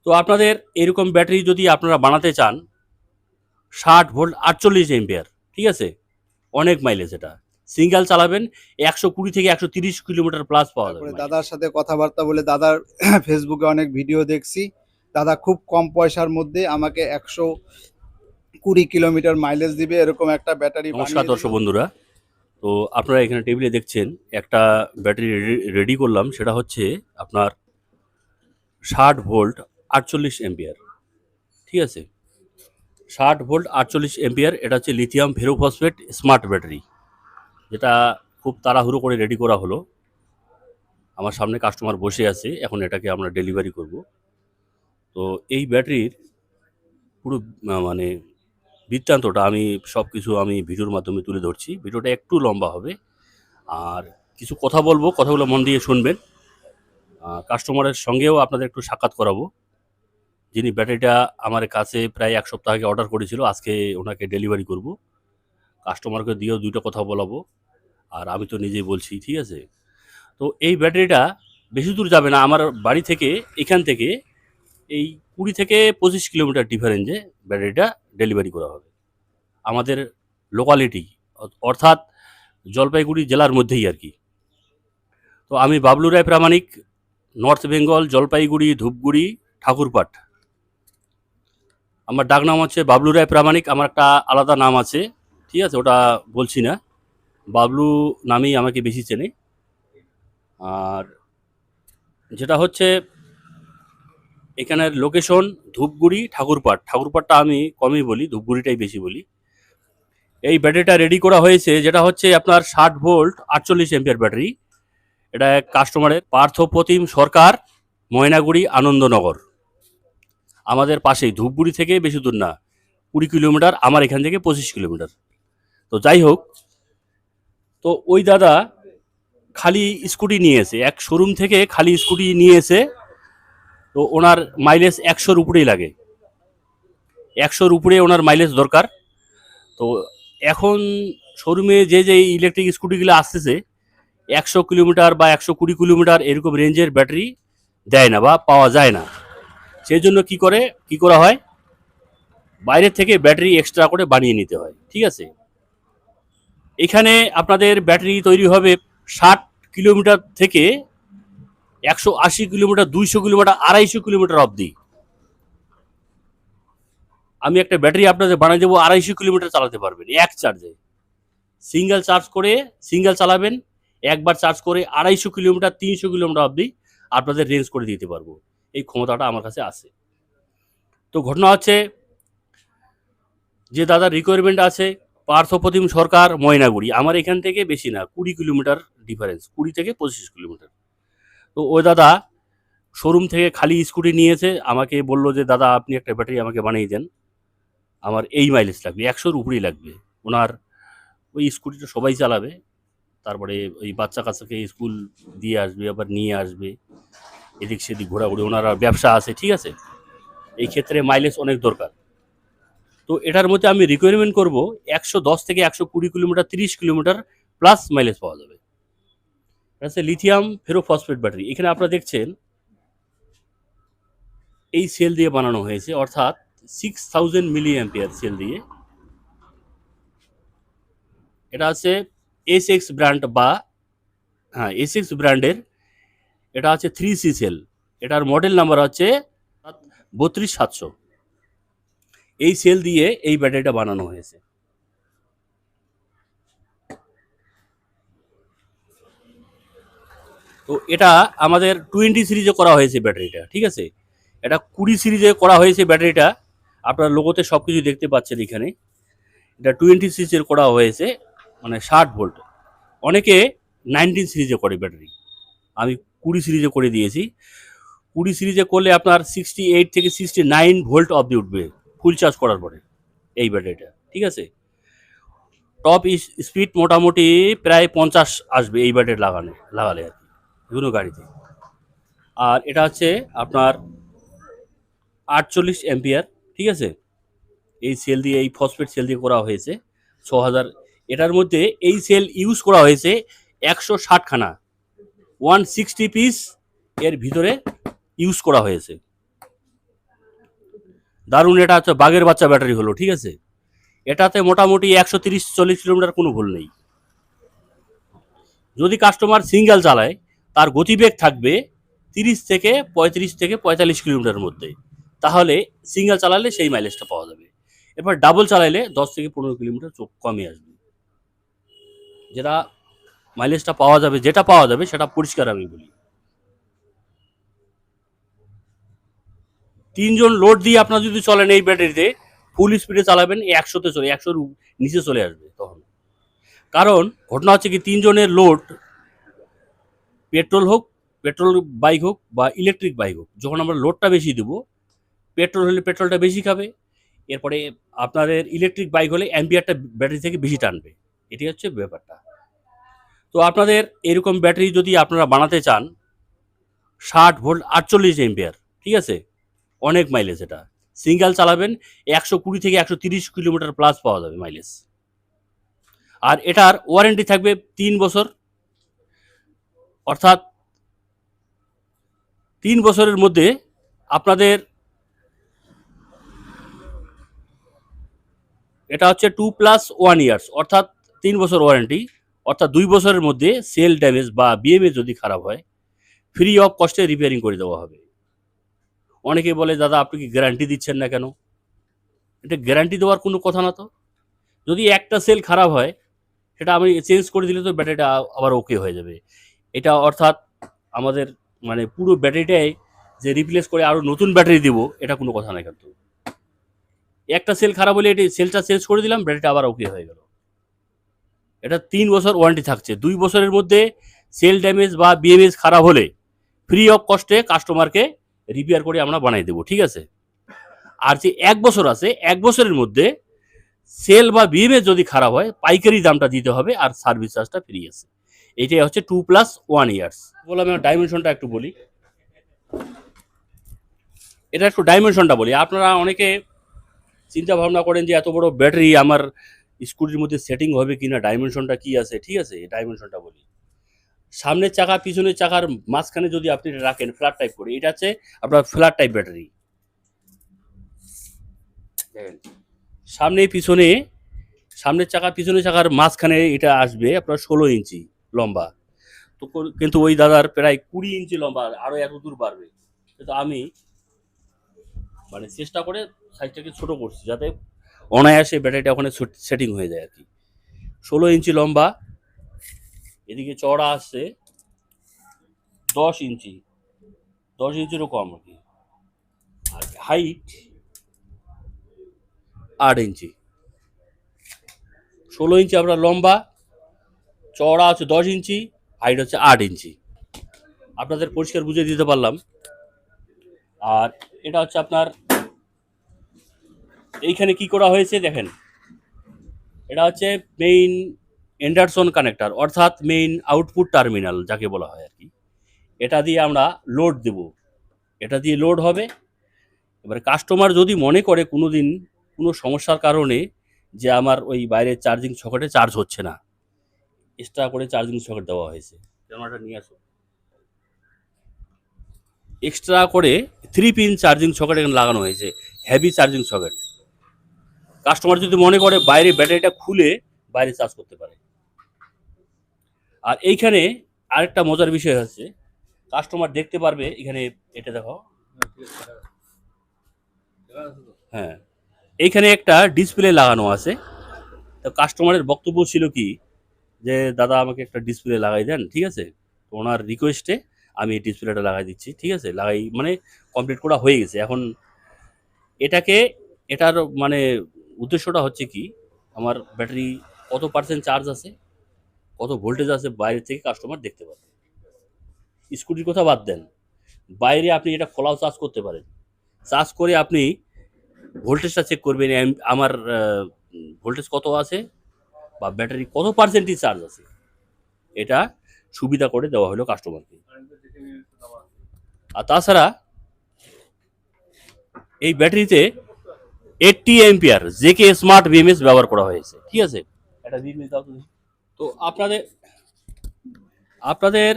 তো আপনাদের এরকম ব্যাটারি যদি আপনারা বানাতে চান 60 ভোল্ট 48 এম্পিয়ার, ঠিক আছে, অনেক মাইলেজ। এটা সিঙ্গেল চালাবেন 120 থেকে 130 কিলোমিটার প্লাস পাওয়া যাবে তারপরে মাইলেজ। দাদার সাথে কথাবার্তা বলে দাদার ফেসবুকে অনেক ভিডিও দেখছি। দাদা খুব কম পয়সার মধ্যে আমাকে 120 কিলোমিটার মাইলেজ দিবে এরকম একটা ব্যাটারি নমস্কার বানিয়ে দিবে। দর্শক বন্ধুরা। তো আপনারা এখানে টেবিলে দেখছেন একটা ব্যাটারি রেডি করলাম, সেটা হচ্ছে আপনার 60 ভোল্ট 48 এম্পিয়ার, ঠিক আছে। 60 ভোল্ট 48 এম্পিয়ার, এটা হচ্ছে লিথিয়াম ফেরোফসফেট স্মার্ট ব্যাটারি, যেটা খুব তাড়াহুড়ো করে রেডি করা হলো। আমার সামনে কাস্টমার বসে আছে, এখন এটাকে আমরা ডেলিভারি করব। তো এই ব্যাটারির পুরো মানে বৃত্তান্তটা আমি সব কিছু আমি ভিডিওর মাধ্যমে তুলে ধরছি। ভিডিওটা একটু লম্বা হবে, আর কিছু কথা বলবো, কথাগুলো মন দিয়ে শুনবেন। কাস্টমারের সঙ্গেও আপনাদের একটু সাক্ষাৎ করাবো, যিনি ব্যাটারিটা আমার কাছে প্রায় 1 সপ্তাহ আগে অর্ডার করেছিল। আজকে ওনাকে ডেলিভারি করব, কাস্টমারকে দিয়েও দুইটা কথা বলাবো, আর আমি তো নিজেই বলছি, ঠিক আছে। তো এই ব্যাটারিটা বেশি দূর যাবে না আমার বাড়ি থেকে, এখান থেকে এই 20 থেকে 25 কিলোমিটার ডিফারেন্সে ব্যাটারিটা ডেলিভারি করা হবে আমাদের লোকালিটি, অর্থাৎ জলপাইগুড়ি জেলার মধ্যেই আর কি। তো আমি বাবলু রায় প্রামাণিক, নর্থ বেঙ্গল, জলপাইগুড়ি, ধূপগুড়ি, ঠাকুরপাট। আমার ডাক নাম হচ্ছে বাবলু রায় প্রামাণিক। আমার একটা আলাদা নাম আছে, ঠিক আছে, ওটা বলছি না। বাবলু নামেই আমাকে বেশি চেনে। আর যেটা হচ্ছে এখানের লোকেশন ধূপগুড়ি, ঠাকুরপাট। ঠাকুরপাটটা আমি কমই বলি, ধূপগুড়িটাই বেশি বলি। এই ব্যাটারিটা রেডি করা হয়েছে, যেটা হচ্ছে আপনার 60 ভোল্ট 48 এম্পিয়ার ব্যাটারি। এটা এক কাস্টমারের, পার্থপ্রতিম সরকার, ময়নাগুড়ি, আনন্দনগর, আমাদের পাশেই, ধূপগুড়ি থেকে বেশি দূর না, 20 কিলোমিটার, আমার এখান থেকে 25 কিলোমিটার। তো যাই হোক, তো ওই দাদা খালি স্কুটি নিয়ে এসে, এক শোরুম থেকে খালি স্কুটি নিয়ে এসে, তো ওনার মাইলেজ 100-র উপরেই লাগে, 100-র উপরে ওনার মাইলেজ দরকার। তো এখন শোরুমে যে যে ইলেকট্রিক স্কুটিগুলো আসতেছে 100 কিলোমিটার বা 120 কিলোমিটার এরকম রেঞ্জের ব্যাটারি দেয় না বা পাওয়া যায় না। সেই জন্য কি করা হয়, বাইরে থেকে ব্যাটারি এক্সট্রা করে বানিয়ে নিতে হয়, ঠিক আছে। এখানে আপনাদের ব্যাটারি তৈরি হবে 60 কিলোমিটার থেকে 180 কিলোমিটার, 200 কিলোমিটার, 250 কিলোমিটার অবধি। আমি একটা ব্যাটারি আপনাদের বানিয়ে দেবো, 250 কিলোমিটার চালাতে পারবেন এক চার্জে। সিঙ্গেল চালাবেন, একবার চার্জ করে 250 কিলোমিটার, 300 কিলোমিটার অবধি আপনাদের রেঞ্জ করে দিতে পারবো। এই ক্ষমতাটা আমার কাছে আছে। তো ঘটনা হচ্ছে, যে দাদার রিকোয়ারমেন্ট আছে পার্থপ্রতিম সরকার, ময়নাগুড়ি, আমার এখান থেকে বেশি না, 20 কিলোমিটার ডিফারেন্স, 20 থেকে 25 কিলোমিটার। তো ওই দাদা শোরুম থেকে খালি স্কুটি নিয়েছে, আমাকে বললো যে দাদা আপনি একটা ব্যাটারি আমাকে বানিয়ে দেন, আমার এই মাইলেজ লাগবে, 100-র উপরেই লাগবে। ওনার ওই স্কুটিটা সবাই চালাবে, তারপরে ওই বাচ্চা কাচ্চাকে স্কুল দিয়ে আসবে, আবার নিয়ে আসবে, এদিক সেদিক ঘোরাঘুরি, ওনার ব্যবসা আছে, ঠিক আছে। এই ক্ষেত্রে মাইলেজ অনেক দরকার। তো এটার মধ্যে আমি রিকোয়ারমেন্ট করব 110 থেকে 120 কিলোমিটার, 30 কিলোমিটার প্লাস মাইলেজ পাওয়া যাবে। এটা হচ্ছে লিথিয়াম ফেরোফসফেট ব্যাটারি। এখানে আপনারা দেখছেন এই সেল দিয়ে বানানো হয়েছে, অর্থাৎ 6000 মিলি অ্যাম্পিয়ার সেল দিয়ে। এটা আছে এসএক্স ব্র্যান্ড বা, হ্যাঁ, এসএক্স ব্র্যান্ডের। এটা আছে 3C সেল। এটার মডেল নাম্বার হচ্ছে 32700। এই সেল দিয়ে এই ব্যাটারিটা বানানো হয়েছে। তো এটা আমাদের 20 সিরিজে করা হয়েছে ব্যাটারিটা, ঠিক আছে। এটা 20 সিরিজে করা হয়েছে ব্যাটারিটা, আপনার লোগোতে সব কিছু দেখতে পাচ্ছেন এখানে। এটা 20 সিরিজের করা হয়েছে, মানে 60 ভোল্ট। অনেকে 19 সিরিজে করে ব্যাটারি, আমি 20 সিরিজে করে দিয়েছি। 20 সিরিজে করলে আপনার 68 থেকে 69 ভোল্ট অবধি উঠবে ফুল চার্জ করার পরে এই ব্যাটারিটা, ঠিক আছে। টপ স্পিড মোটামুটি প্রায় 50 আসবে এই ব্যাটারি লাগালে আর কি, বিভিন্ন গাড়িতে। আর এটা হচ্ছে আপনার 48 এম্পিয়ার, ঠিক আছে। এই সেল দিয়ে, এই ফসফেট সেল দিয়ে করা হয়েছে 6000। এটার মধ্যে এই সেল ইউজ করা হয়েছে 160খানা, 160 পিস এর ভিতরে ইউজ করা হয়েছে। দারুণ, এটা হচ্ছে বাঘের বাচ্চা ব্যাটারি হলো, ঠিক আছে। এটাতে মোটামুটি 130-40 কিলোমিটার কোনো ভুল নেই। যদি কাস্টমার সিঙ্গেল চালায় তার গতিবেগ থাকবে 30 থেকে 45 কিলোমিটারের মধ্যে, তাহলে সিঙ্গেল চালালে সেই মাইলেজটা পাওয়া যাবে। এবার ডাবল চালাইলে 10 থেকে 15 কিলোমিটার কমে আসবে। যেটা মাইলেজটা পাওয়া যাবে, যেটা পাওয়া যাবে সেটা পরিষ্কার আমি বলি। 3 জন লোড দিয়ে আপনার যদি চলেন এই ব্যাটারিতে, ফুল স্পিডে চালাবেন 100-তে চলে 100-র নিচে চলে আসবে তখন। কারণ ঘটনা হচ্ছে কি, 3 জনের লোড, পেট্রোল হোক, পেট্রোল বাইক হোক বা ইলেকট্রিক বাইক হোক, যখন আমরা লোডটা বেশি দেবো, পেট্রোল হলে পেট্রোলটা বেশি খাবে, এরপরে আপনাদের ইলেকট্রিক বাইক হলে অ্যাম্পিয়ারটা ব্যাটারি থেকে বেশি টানবে। এটি হচ্ছে ব্যাপারটা। তো আপনাদের এরকম ব্যাটারি যদি আপনারা বানাতে চান, 60 ভোল্ট 48 এম্পিয়ার, ঠিক আছে, অনেক মাইলেজ। এটা সিঙ্গেল চালাবেন 120 থেকে 130 কিলোমিটার প্লাস পাওয়া যাবে মাইলেজ। আর এটার ওয়ারেন্টি থাকবে 3 বছর, অর্থাৎ 3 বছরের মধ্যে আপনাদের, এটা হচ্ছে 2+1 ইয়ার্স, অর্থাৎ 3 বছর ওয়ারেন্টি, অর্থাৎ 2 বছরের মধ্যে সেল ড্যামেজ বা বিএমএ যদি খারাপ হয়, ফ্রি অফ কস্টে রিপেয়ারিং করে দেওয়া হবে। অনেকে বলে, দাদা আপনি কি গ্যারান্টি দিচ্ছেন না কেন? এটা গ্যারান্টি দেওয়ার কোনো কথা না তো। যদি একটা সেল খারাপ হয়, সেটা আমি চেঞ্জ করে দিলে তো ব্যাটারিটা আবার ওকে হয়ে যাবে। এটা অর্থাৎ আমাদের মানে পুরো ব্যাটারিটাই যে রিপ্লেস করে আরও নতুন ব্যাটারি দিব, এটা কোনো কথা না। কিন্তু একটা সেল খারাপ হলে এটি সেলটা চেঞ্জ করে দিলাম, ব্যাটারিটা আবার ওকে হয়ে গেল। এটা 3 বছর ওয়ারেন্টি থাকছে। 2 বছরের মধ্যে সেল ড্যামেজ বা বিএমএস খারাপ হলে ফ্রি অফ কস্টে কাস্টমারকে রিপেয়ার করে আমরা বানাই দেবো, ঠিক আছে। আর যে 1 বছর আছে, 1 বছরের মধ্যে সেল বা বিএমএস যদি খারাপ হয়, পাইকারি দামটা দিতে হবে, আর সার্ভিস চার্জটা ফ্রি আছে। এইটাই হচ্ছে 2+1 ইয়ার্স। বললাম, আমি ডাইমেনশনটা একটু বলি। এটা একটু ডাইমেনশনটা বলি। আপনারা অনেকে চিন্তা ভাবনা করেন যে এত বড় ব্যাটারি আমার স্কুটির মধ্যে সেটিং হবে কিনা, ডাইমেনশনটা কি আছে, ঠিক আছে। ডাইমেনশনটা বলি। সামনের চাকা পিছনের চাকার মাঝখানে যদি আপনি রাখেন ফ্ল্যাট টাইপ করে, এটা হচ্ছে আপনার ফ্ল্যাট টাইপ ব্যাটারি। সামনে পিছনে, সামনের চাকা পিছনের চাকার মাঝখানে এটা আসবে আপনার 16 ইঞ্চি লম্বা। তো কিন্তু ওই দাদার প্রায় 20 ইঞ্চি লম্বা, আরো এত দূর বাড়বে। কিন্তু আমি মানে চেষ্টা করে সাইজটাকে ছোট করছি, যাতে অনায়াসে ব্যাটারিটা ওখানে সেটিং হয়ে যায় আর কি। 16 ইঞ্চি লম্বা, এদিকে চড়া আসছে 10 ইঞ্চি, 10 ইঞ্চিরও কম আর কি। আর হাইট 8 ইঞ্চি। 16 ইঞ্চি আপনার লম্বা, চড়া হচ্ছে 10 ইঞ্চি, হাইট হচ্ছে 8 ইঞ্চি। আপনাদের পরিষ্কার বুঝিয়ে দিতে পারলাম। আর এটা হচ্ছে আপনার, এইখানে কি করা হয়েছে দেখেন, এটা হচ্ছে মেইন এন্ডারসন কানেক্টর, অর্থাৎ মেইন আউটপুট টার্মিনাল যাকে বলা হয় আর কি। এটা দিয়ে আমরা লোড দেব, এটা দিয়ে লোড হবে। এবার কাস্টমার যদি মনে করে কোনো দিন কোনো সমস্যার কারণে যে আমার ওই বাইরের চার্জিং সকেটে চার্জ হচ্ছে না, এক্সট্রা করে চার্জিং সকেট দেওয়া হয়েছে। ক্যামেরাটা নিয়ে আসো। এক্সট্রা করে 3 পিন চার্জিং সকেট এখানে লাগানো হয়েছে, হেভি চার্জিং সকেট। কাস্টমার যদি মনে করে বাইরে ব্যাটারিটা খুলে বাইরে চার্জ করতে পারে। আর এইখানে আরেকটা মজার বিষয় হচ্ছে, কাস্টমার দেখতে পারবে এখানে, এটা দেখো, হ্যাঁ, এইখানে একটা ডিসপ্লে লাগানো আছে। তো কাস্টমারের বক্তব্য ছিল কি, যে দাদা আমাকে একটা ডিসপ্লে লাগাই দেন, ঠিক আছে। তো ওনার রিকোয়েস্টে আমি এই ডিসপ্লেটা লাগাই দিচ্ছি, ঠিক আছে। লাগাই মানে কমপ্লিট করা হয়ে গেছে। এখন এটাকে, এটার মানে উদ্দেশ্যটা হচ্ছে কি, আমার ব্যাটারি কত পার্সেন্ট চার্জ আছে, কত ভোল্টেজ আছে, বাইরে থেকে কাস্টমার দেখতে পাবে। স্কুটির কথা বাদ দেন, বাইরে আপনি এটা খোলাও চার্জ করতে পারেন। চার্জ করে আপনি ভোল্টেজটা চেক করবেন, আমার ভোল্টেজ কত আছে বা ব্যাটারি কত পার্সেন্টেজ চার্জ আছে। এটা সুবিধা করে দেওয়া হলো কাস্টমারকে। আর তাছাড়া এই ব্যাটারিতে 80 এম্পিয়ার জেকে স্মার্ট বিএমএস ব্যবহার করা হয়েছে, ঠিক আছে। এটা বিএমএস দাও তুমি। তো আপনাদের আপনাদের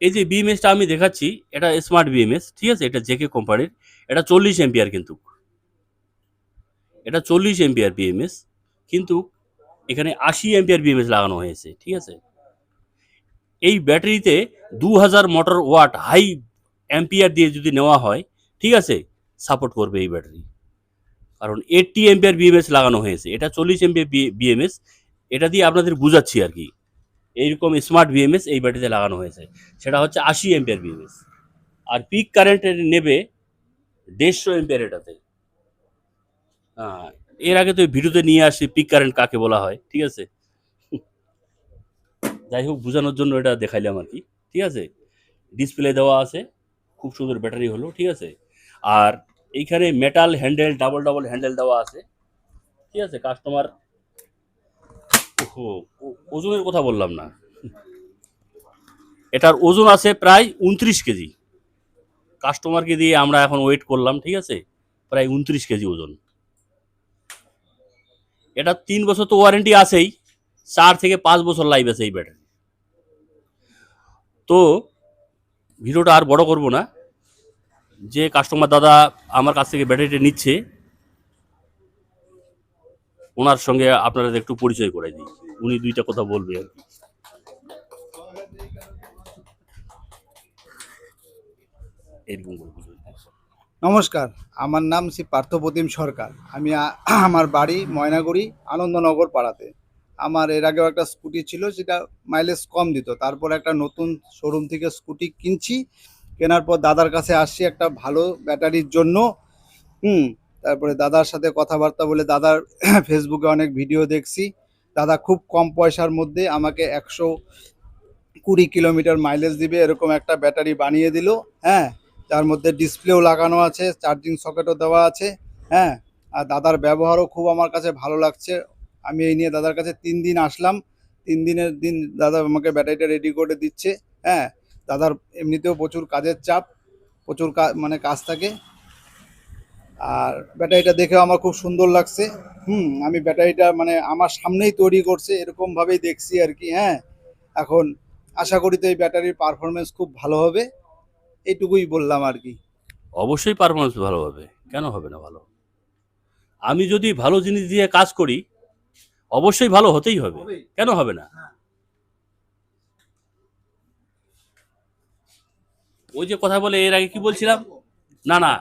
এই যে বিএমএসটা আমি দেখাচ্ছি, এটা স্মার্ট বিএমএস, ঠিক আছে। এটা জেকে কোম্পানির, এটা 40 এম্পিয়ার কিন্তু, এটা 40 এম্পিয়ার বিএমএস, কিন্তু এখানে 80 এম্পিয়ার বিএমএস লাগানো হয়েছে। ঠিক আছে, এই ব্যাটারিতে 2000 মোটর ওয়াট হাই অ্যাম্পিয়ার দিয়ে যদি নেওয়া হয়, ঠিক আছে, সাপোর্ট করবে এই ব্যাটারি। কারণ 80 এম্পিয়ার বিএমএস লাগানো হয়েছে, এটা 40 এম্পিয়ার বিএমএস। এটা দিয়ে আপনাদের বুঝাচ্ছি আর কি, এইরকম স্মার্ট বিএমএস এই ব্যাটারিতে লাগানো হয়েছে, সেটা হচ্ছে 80 এম্পিয়ার বিএমএস। আর পিক কারেন্ট নেবে 150 এম্পিয়ার এটাতে। এর আগে তো ভিডিওতে নিয়ে আসি পিক কারেন্ট কাকে বলা হয়। ঠিক আছে, যাই হোক, বোঝানোর জন্য এটা দেখাইলাম আর কি। ঠিক আছে, ডিসপ্লে দেওয়া আছে, খুব সুন্দর ব্যাটারি হলো। ঠিক আছে, আর এইখানে metal handle, double double handle দেওয়া আছে। ঠিক আছে, কাস্টমার, ওজনের কথা বললাম না, এটার ওজন আছে প্রায় 29 কেজি। কাস্টমারকে দিয়ে আমরা এখন ওয়েট করলাম। ঠিক আছে, প্রায় 29 কেজি ওজন। এটা 3 বছর তো ওয়ারেন্টি আছেই, 4 থেকে 5 বছর লাইফ আছে এই ব্যাটারি। তো ভিডিওটা আর বড় করব না, যে কাস্টমার দাদা আমার কাছ থেকে ব্যাটারিটা নিচ্ছে, ওনার সঙ্গে আপনারা একটু পরিচয় করে দিই, উনি দুইটা কথা বলবে আর কি। এরকম বলবো। নমস্কার, আমার নাম শ্রী পার্থপ্রতিম সরকার। আমি আমার বাড়ি ময়নাগুড়ি আনন্দনগর পাড়াতে। আমার এর আগেও একটা স্কুটি ছিল, সেটা মাইলেজ কম দিত। তারপর একটা নতুন শোরুম থেকে স্কুটি কিনছি। কেনার পর দাদার কাছে আসছি একটা ভালো ব্যাটারির জন্য। তারপরে দাদার সাথে কথাবার্তা বলে দাদার ফেসবুকে অনেক ভিডিও দেখছি। দাদা খুব কম পয়সার মধ্যে আমাকে 120 কিলোমিটার মাইলেজ দিবে এরকম একটা ব্যাটারি বানিয়ে দিল। হ্যাঁ, যার মধ্যে ডিসপ্লেও লাগানো আছে, চার্জিং সকেটও দেওয়া আছে। হ্যাঁ, আর দাদার ব্যবহারও খুব আমার কাছে ভালো লাগছে। আমি এই নিয়ে দাদার কাছে 3 দিন আসলাম। 3 দিনের দিন দাদা আমাকে ব্যাটারিটা রেডি করে দিচ্ছে। হ্যাঁ, দাদার এমনিতেও প্রচুর কাজের চাপ, প্রচুর মানে কাজ থাকে। আর ব্যাটারিটা দেখেও আমার খুব সুন্দর লাগছে। আমি ব্যাটারিটা মানে আমার সামনেই তৈরি করছে এরকমভাবেই দেখছি আর কি। হ্যাঁ, এখন আশা করি তো এই ব্যাটারির পারফরমেন্স খুব ভালো হবে, এইটুকুই বললাম আর কি। অবশ্যই পারফরমেন্স ভালো হবে, কেন হবে না ভালো? আমি যদি ভালো জিনিস দিয়ে কাজ করি, অবশ্যই ভালো হতেই হবে, কেন হবে না? ওই যে কথা বলে এর আগে কি বলছিলাম, না না,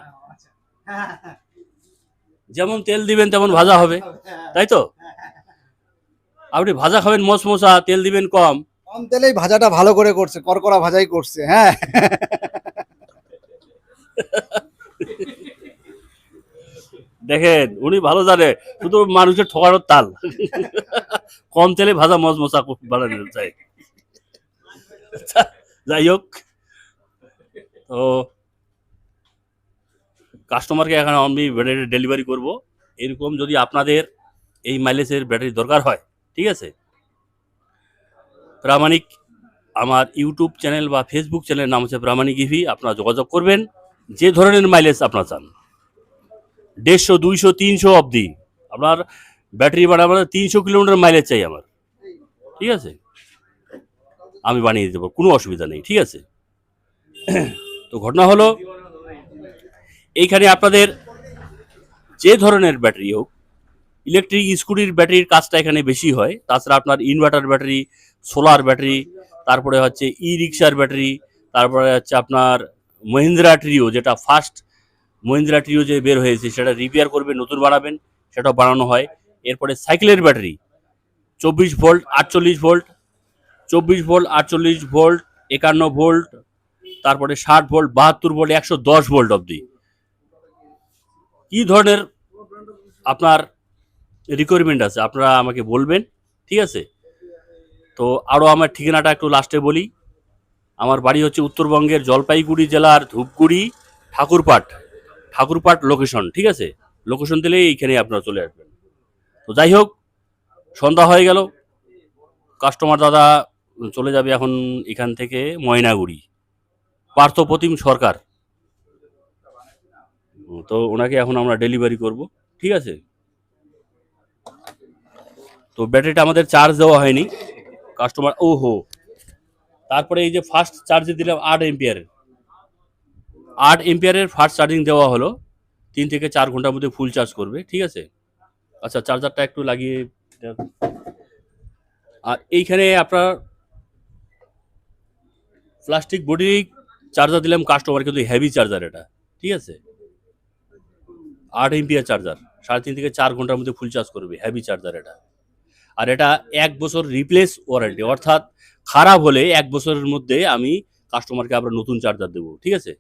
যেমন তেল দিবেন তেমন ভাজা হবে, তাই তো? আপনি ভাজা খাবেন মশমশা, তেল দিবেন কম, কম তেলেই ভাজাটা ভালো করে করছে, করকরা ভাজাই করছে। হ্যাঁ, দেখেন উনি ভালো জানে, শুধু মানুষের ঠকানোর তাল। কম তেলে ভাজা মশমশা বানানো চাই। যাই হোক, তো কাস্টমারকে এখন আমি ব্যাটারি ডেলিভারি করব। এরকম যদি আপনাদের এই মাইলেজের ব্যাটারি দরকার হয়, ঠিক আছে, প্রামাণিক আমার ইউটিউব চ্যানেল বা ফেসবুক চ্যানেলের নাম হচ্ছে প্রামাণিক ইভি, আপনারা যোগাযোগ করবেন। যে ধরনের মাইলেজ আপনারা চান, 150, 200, 300 অবধি আপনার ব্যাটারি বানাবার 300 কিলোমিটার মাইলেজ চাই আমার, ঠিক আছে, আমি বানিয়ে দেবো, কোনো অসুবিধা নেই। ঠিক আছে, তো ঘটনা হলো এইখানে আপনাদের যে ধরনের ব্যাটারি হোক, ইলেকট্রিক স্কুটির ব্যাটারির কাজটা এখানে বেশি হয়। তাছাড়া আপনার ইনভার্টার ব্যাটারি, সোলার ব্যাটারি, তারপরে হচ্ছে ই রিক্সার ব্যাটারি, তারপরে হচ্ছে আপনার মহিন্দ্রা ট্রিও, যেটা ফার্স্ট মহিন্দ্রা ট্রিও যে বের হয়েছে সেটা রিপেয়ার করবে, নতুন বানাবেন, সেটাও বানানো হয়। এরপরে সাইকেলের battery 24 volt, 48 volt, 24 volt, 48 volt, 51 volt, তারপরে 60 ভোল্ট, 72 ভোল্ট, 110 ভোল্ট অবধি কি ধরনের আপনার রিকোয়ারমেন্ট আছে আপনারা আমাকে বলবেন। ঠিক আছে, তো আরও আমার ঠিকানাটা একটু লাস্টে বলি। আমার বাড়ি হচ্ছে উত্তরবঙ্গের জলপাইগুড়ি জেলার ধূপগুড়ি, ঠাকুরপাট লোকেশন। ঠিক আছে, লোকেশন দিলেই এইখানে আপনারা চলে আসবেন। তো যাই হোক, সন্ধ্যা হয়ে গেল, কাস্টমার দাদা চলে যাবে এখন এখান থেকে ময়নাগুড়ি, পার্থপ্রতিম সরকার। তো ওনাকে এখন আমরা ডেলিভারি করব। ঠিক আছে, তো ব্যাটারিটা আমাদের চার্জ দেওয়া হয়নি, কাস্টমার তারপরে এই যে ফার্স্ট চার্জে দিলাম 8 এম্পিয়ারের ফার্স্ট চার্জিং দেওয়া হলো, 3 থেকে 4 ঘন্টার মধ্যে ফুল চার্জ করবে। ঠিক আছে, আচ্ছা, চার্জারটা একটু লাগিয়ে। আর এইখানে আপনার প্লাস্টিক বডি চার্জার দিলাম কাস্টমার, কিন্তু হেভি চার্জার এটা, ঠিক আছে? 8 এমপিয়ার চার্জার, 3.5 থেকে 4 ঘন্টার মধ্যে ফুল চার্জ করবে, হেভি চার্জার এটা। আর এটা 1 বছর রিপ্লেস ওয়ারেন্টি, অর্থাৎ খারাপ হলে 1 বছরের মধ্যে আমি কাস্টমারকে আবার নতুন চার্জার দেবো, ঠিক আছে?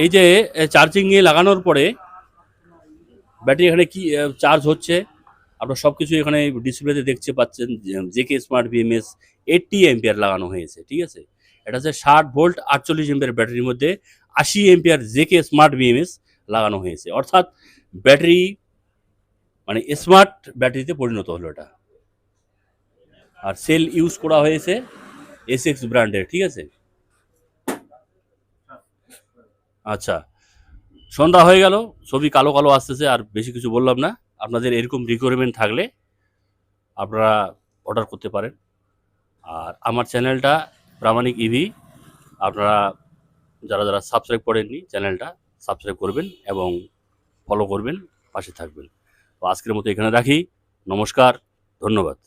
এই যে চার্জিংয়ে লাগানোর পরে ব্যাটারি এখানে কি চার্জ হচ্ছে, আপনার সব কিছু এখানে ডিসপ্লেতে দেখতে পাচ্ছেন। জেকে স্মার্ট বিএমএস 80 এমপিয়ার লাগানো হয়েছে, ঠিক আছে? এটা হচ্ছে 60 ভোল্ট 48 এমপিয়ার ব্যাটারির মধ্যে 80 এমপিয়ার জেকে স্মার্ট বিএমএস লাগানো হয়েছে, অর্থাৎ ব্যাটারি মানে স্মার্ট ব্যাটারিতে পরিণত হলো এটা। আর সেল ইউজ করা হয়েছে এসএক্স ব্র্যান্ডের, ঠিক আছে? আচ্ছা, সন্ধ্যা হয়ে গেল, ছবি কালো কালো আসতেছে, আর বেশি কিছু বললাম না। আপনাদের এরকম রিকোয়ারমেন্ট থাকলে আপনারা অর্ডার করতে পারেন। আর আমার চ্যানেলটা প্রামাণিক ইভি, আপনারা যারা যারা সাবস্ক্রাইব করেননি চ্যানেলটা সাবস্ক্রাইব করবেন এবং ফলো করবেন, পাশে থাকবেন। তো আজকের মতো এখানে রাখি। নমস্কার, ধন্যবাদ।